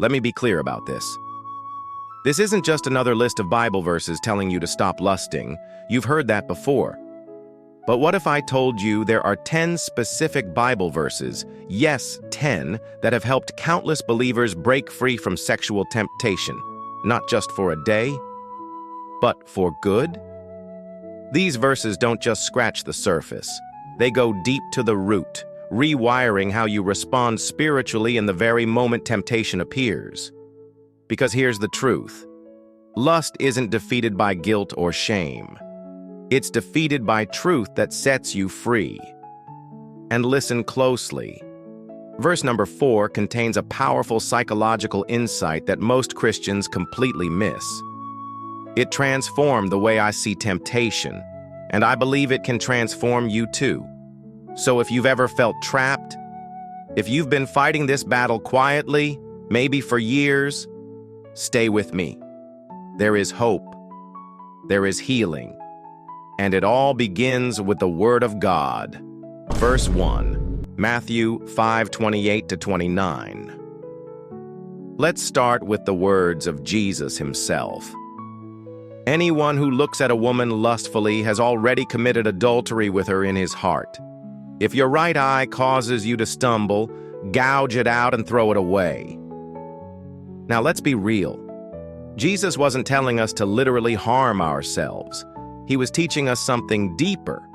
Let me be clear about this. This isn't just another list of Bible verses telling you to stop lusting. You've heard that before. But what if I told you there are 10 specific Bible verses, yes, 10, that have helped countless believers break free from sexual temptation, not just for a day, but for good? These verses don't just scratch the surface. They go deep to the root, rewiring how you respond spiritually in the very moment temptation appears. Because here's the truth. Lust isn't defeated by guilt or shame. It's defeated by truth that sets you free. And listen closely. Verse number 4 contains a powerful psychological insight that most Christians completely miss. It transformed the way I see temptation, and I believe it can transform you too. So if you've ever felt trapped, if you've been fighting this battle quietly, maybe for years, stay with me. There is hope. There is healing. And it all begins with the Word of God. Verse 1, Matthew 5:28-29. Let's start with the words of Jesus himself. Anyone who looks at a woman lustfully has already committed adultery with her in his heart. If your right eye causes you to stumble, gouge it out and throw it away. Now let's be real. Jesus wasn't telling us to literally harm ourselves. He was teaching us something deeper,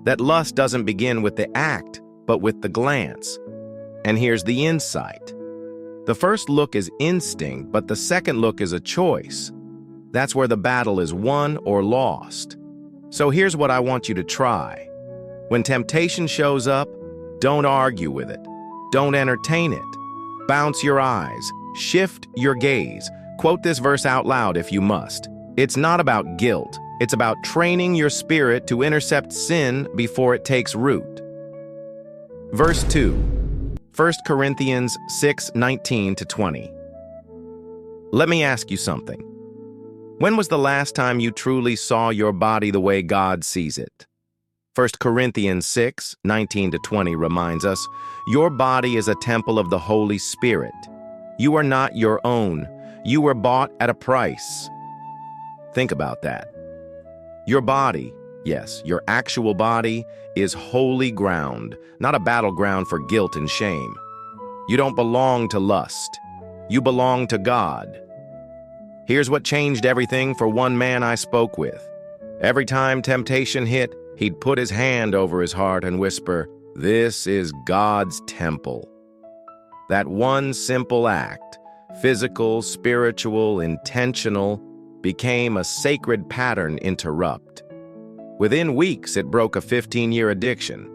that lust doesn't begin with the act, but with the glance. And here's the insight. The first look is instinct, but the second look is a choice. That's where the battle is won or lost. So here's what I want you to try. When temptation shows up, don't argue with it. Don't entertain it. Bounce your eyes. Shift your gaze. Quote this verse out loud if you must. It's not about guilt. It's about training your spirit to intercept sin before it takes root. Verse 2, 1 Corinthians 6:19-20. Let me ask you something. When was the last time you truly saw your body the way God sees it? 1 Corinthians 6:19-20 reminds us, your body is a temple of the Holy Spirit. You are not your own. You were bought at a price. Think about that. Your body, yes, your actual body, is holy ground, not a battleground for guilt and shame. You don't belong to lust. You belong to God. Here's what changed everything for one man I spoke with. Every time temptation hit, he'd put his hand over his heart and whisper, "This is God's temple." That one simple act, physical, spiritual, intentional, became a sacred pattern interrupt. Within weeks, it broke a 15-year addiction.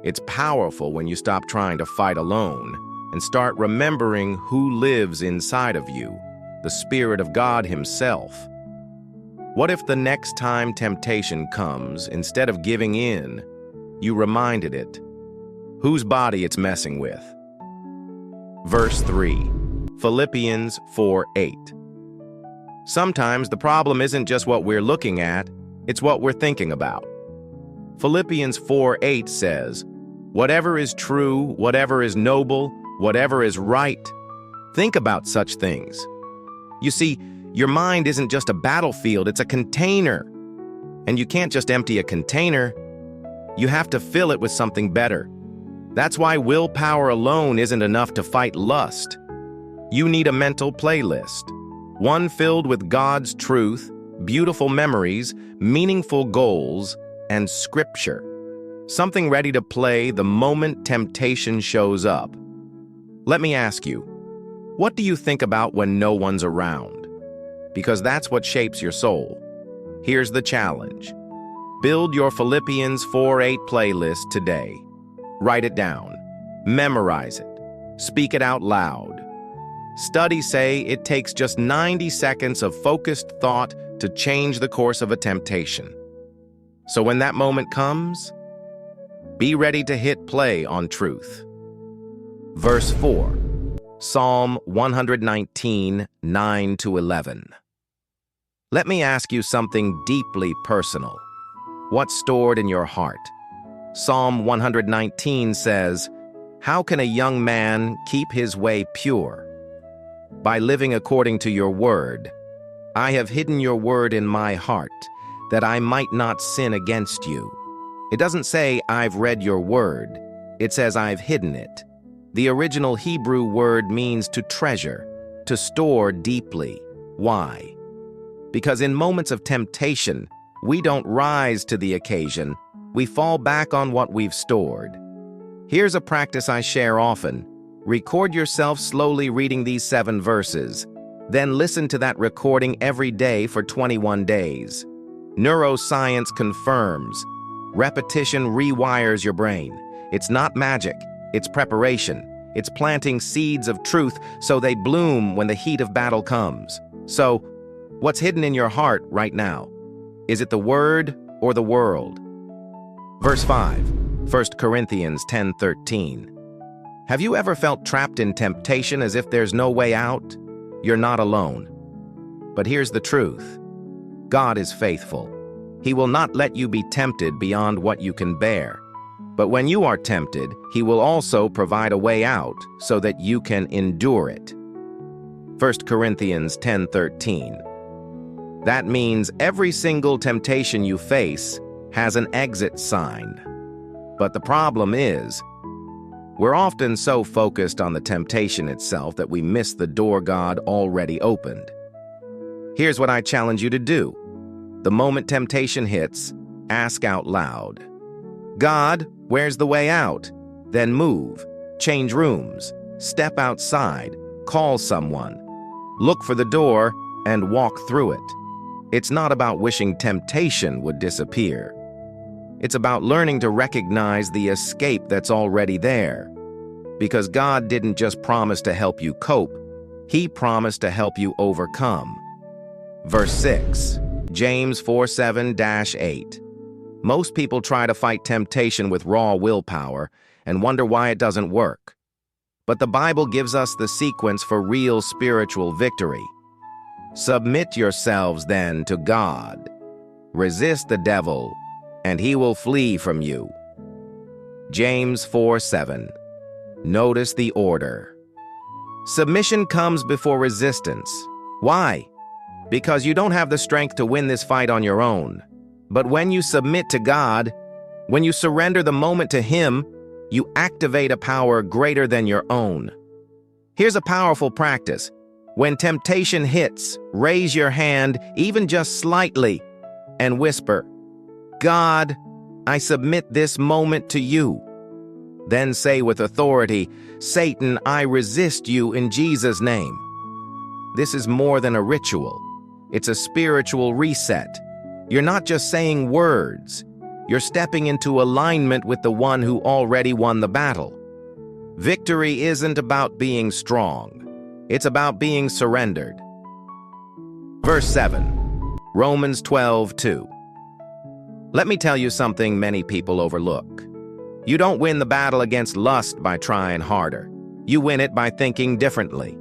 It's powerful when you stop trying to fight alone and start remembering who lives inside of you, the Spirit of God Himself. What if the next time temptation comes, instead of giving in, you reminded it whose body it's messing with? Verse 3, Philippians 4:8. Sometimes the problem isn't just what we're looking at, it's what we're thinking about. Philippians 4:8 says, "Whatever is true, whatever is noble, whatever is right, think about such things." You see, your mind isn't just a battlefield, it's a container. And you can't just empty a container. You have to fill it with something better. That's why willpower alone isn't enough to fight lust. You need a mental playlist. One filled with God's truth, beautiful memories, meaningful goals, and scripture. Something ready to play the moment temptation shows up. Let me ask you, what do you think about when no one's around? Because that's what shapes your soul. Here's the challenge. Build your Philippians 4:8 playlist today. Write it down. Memorize it. Speak it out loud. Studies say it takes just 90 seconds of focused thought to change the course of a temptation. So when that moment comes, be ready to hit play on truth. Verse 4, Psalm 119, 9-11. Let me ask you something deeply personal. What's stored in your heart? Psalm 119 says, "How can a young man keep his way pure?" By living according to your word. I have hidden your word in my heart, that I might not sin against you. It doesn't say, I've read your word. It says, I've hidden it. The original Hebrew word means to treasure, to store deeply. Why? Because in moments of temptation, we don't rise to the occasion. We fall back on what we've stored. Here's a practice I share often. Record yourself slowly reading these 7 verses. Then listen to that recording every day for 21 days. Neuroscience confirms. Repetition rewires your brain. It's not magic. It's preparation. It's planting seeds of truth so they bloom when the heat of battle comes. So, what's hidden in your heart right now? Is it the word or the world? Verse 5, 1 Corinthians 10:13. Have you ever felt trapped in temptation as if there's no way out? You're not alone. But here's the truth. God is faithful. He will not let you be tempted beyond what you can bear. But when you are tempted, He will also provide a way out so that you can endure it. 1 Corinthians 10:13. That means every single temptation you face has an exit sign. But the problem is, we're often so focused on the temptation itself that we miss the door God already opened. Here's what I challenge you to do. The moment temptation hits, ask out loud, God, where's the way out? Then move, change rooms, step outside, call someone, look for the door, and walk through it. It's not about wishing temptation would disappear. It's about learning to recognize the escape that's already there. Because God didn't just promise to help you cope, He promised to help you overcome. Verse 6, James 4:7-8. Most people try to fight temptation with raw willpower and wonder why it doesn't work. But the Bible gives us the sequence for real spiritual victory. Submit yourselves then to God. Resist the devil, and he will flee from you. James 4:7. Notice the order. Submission comes before resistance. Why? Because you don't have the strength to win this fight on your own. But when you submit to God, when you surrender the moment to Him, you activate a power greater than your own. Here's a powerful practice. When temptation hits, raise your hand, even just slightly, and whisper, God, I submit this moment to you. Then say with authority, Satan, I resist you in Jesus' name. This is more than a ritual. It's a spiritual reset. You're not just saying words. You're stepping into alignment with the one who already won the battle. Victory isn't about being strong. It's about being surrendered. Verse 7, Romans 12:2. Let me tell you something many people overlook. You don't win the battle against lust by trying harder. You win it by thinking differently.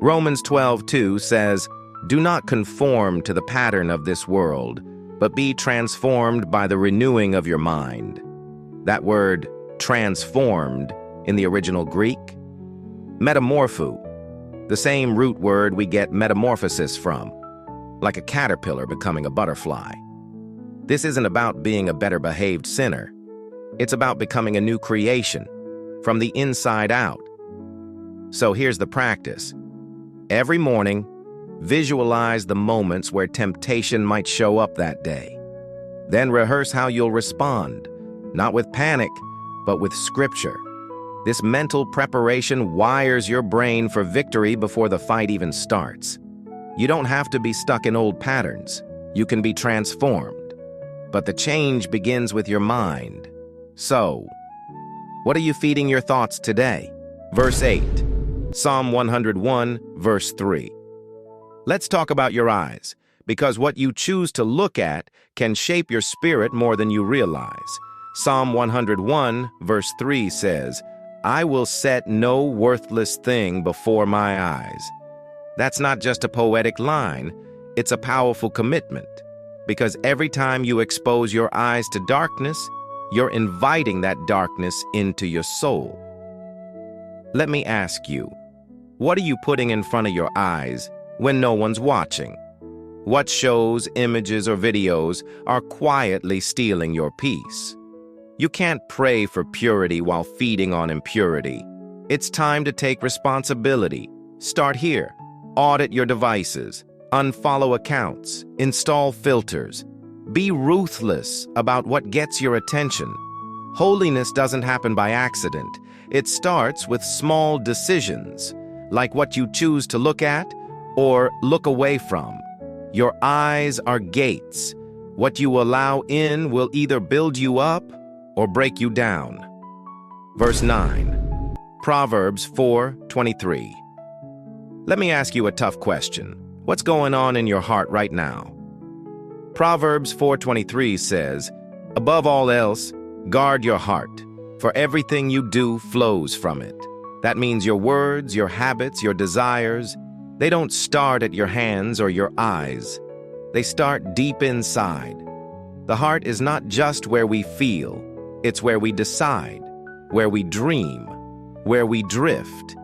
Romans 12:2 says, Do not conform to the pattern of this world, but be transformed by the renewing of your mind. That word, transformed, in the original Greek, metamorpho, the same root word we get metamorphosis from, like a caterpillar becoming a butterfly. This isn't about being a better behaved sinner. It's about becoming a new creation, from the inside out. So here's the practice. Every morning, visualize the moments where temptation might show up that day. Then rehearse how you'll respond, not with panic, but with Scripture. This mental preparation wires your brain for victory before the fight even starts. You don't have to be stuck in old patterns. You can be transformed. But the change begins with your mind. So, what are you feeding your thoughts today? Verse 8, Psalm 101, verse 3. Let's talk about your eyes, because what you choose to look at can shape your spirit more than you realize. Psalm 101, verse 3 says, I will set no worthless thing before my eyes. That's not just a poetic line, it's a powerful commitment, because every time you expose your eyes to darkness, you're inviting that darkness into your soul. Let me ask you, What are you putting in front of your eyes when no one's watching? What shows, images, or videos are quietly stealing your peace? You can't pray for purity while feeding on impurity. It's time to take responsibility. Start here. Audit your devices. Unfollow accounts. Install filters. Be ruthless about what gets your attention. Holiness doesn't happen by accident. It starts with small decisions, like what you choose to look at or look away from. Your eyes are gates. What you allow in will either build you up or break you down. Verse 9, Proverbs 4:23. Let me ask you a tough question. What's going on in your heart right now? Proverbs 4:23 says, "Above all else, guard your heart, for everything you do flows from it." That means your words, your habits, your desires, they don't start at your hands or your eyes. They start deep inside. The heart is not just where we feel, it's where we decide, where we dream, where we drift.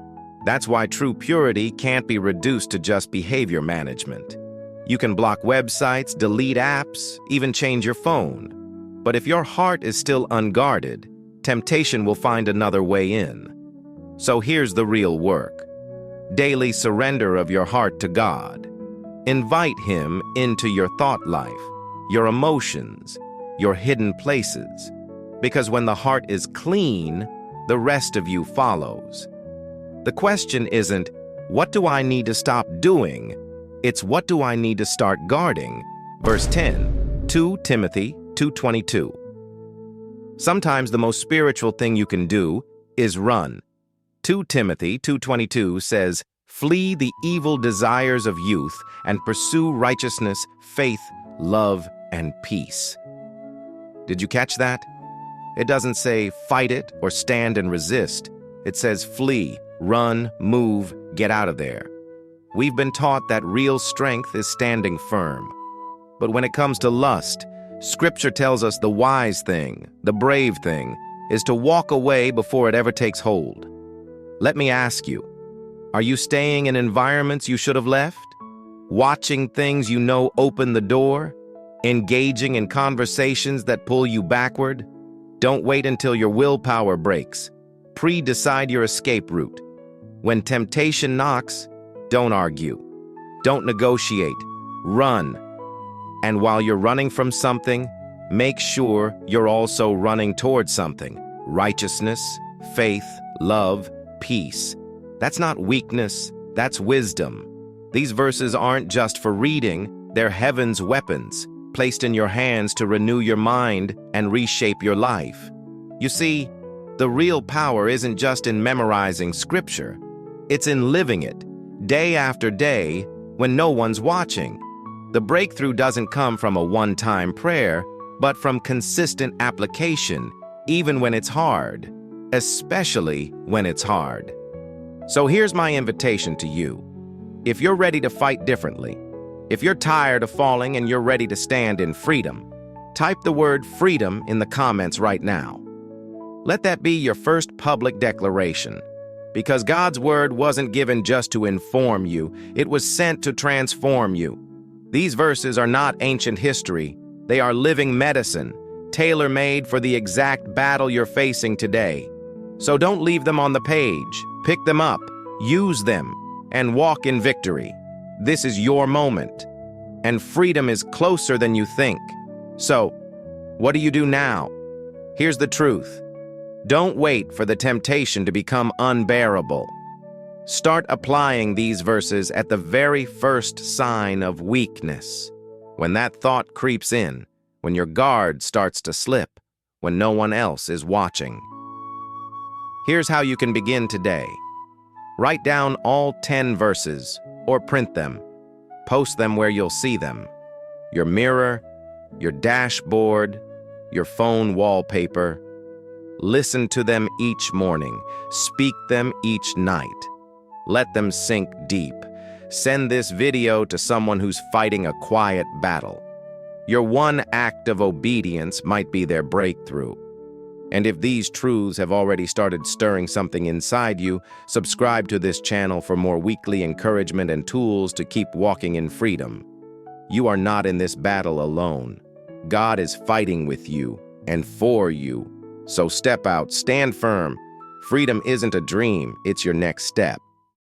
That's why true purity can't be reduced to just behavior management. You can block websites, delete apps, even change your phone. But if your heart is still unguarded, temptation will find another way in. So here's the real work. Daily surrender of your heart to God. Invite Him into your thought life, your emotions, your hidden places. Because when the heart is clean, the rest of you follows. The question isn't, what do I need to stop doing? It's what do I need to start guarding? Verse 10, 2 Timothy 2:22. Sometimes the most spiritual thing you can do is run. 2 Timothy 2:22 says, "Flee the evil desires of youth and pursue righteousness, faith, love, and peace." Did you catch that? It doesn't say fight it or stand and resist. It says flee, run, move, get out of there. We've been taught that real strength is standing firm. But when it comes to lust, Scripture tells us the wise thing, the brave thing, is to walk away before it ever takes hold. Let me ask you, are you staying in environments you should have left? Watching things you know open the door? Engaging in conversations that pull you backward? Don't wait until your willpower breaks. Pre-decide your escape route. When temptation knocks, don't argue. Don't negotiate. Run. And while you're running from something, make sure you're also running towards something. Righteousness, faith, love, peace. That's not weakness, that's wisdom. These verses aren't just for reading, they're heaven's weapons, placed in your hands to renew your mind and reshape your life. You see, the real power isn't just in memorizing Scripture. It's in living it, day after day, when no one's watching. The breakthrough doesn't come from a one-time prayer, but from consistent application, even when it's hard, especially when it's hard. So here's my invitation to you. If you're ready to fight differently, if you're tired of falling and you're ready to stand in freedom, type the word freedom in the comments right now. Let that be your first public declaration. Because God's word wasn't given just to inform you, it was sent to transform you. These verses are not ancient history. They are living medicine, tailor-made for the exact battle you're facing today. So don't leave them on the page. Pick them up, use them, and walk in victory. This is your moment, and freedom is closer than you think. So, what do you do now? Here's the truth. Don't wait for the temptation to become unbearable. Start applying these verses at the very first sign of weakness. When that thought creeps in, when your guard starts to slip, when no one else is watching. Here's how you can begin today. Write down all 10 verses, or print them. Post them where you'll see them. Your mirror, your dashboard, your phone wallpaper. Listen to them each morning. Speak them each night. Let them sink deep. Send this video to someone who's fighting a quiet battle. Your one act of obedience might be their breakthrough. And if these truths have already started stirring something inside you, subscribe to this channel for more weekly encouragement and tools to keep walking in freedom. You are not in this battle alone. God is fighting with you and for you. So step out, stand firm. Freedom isn't a dream, it's your next step.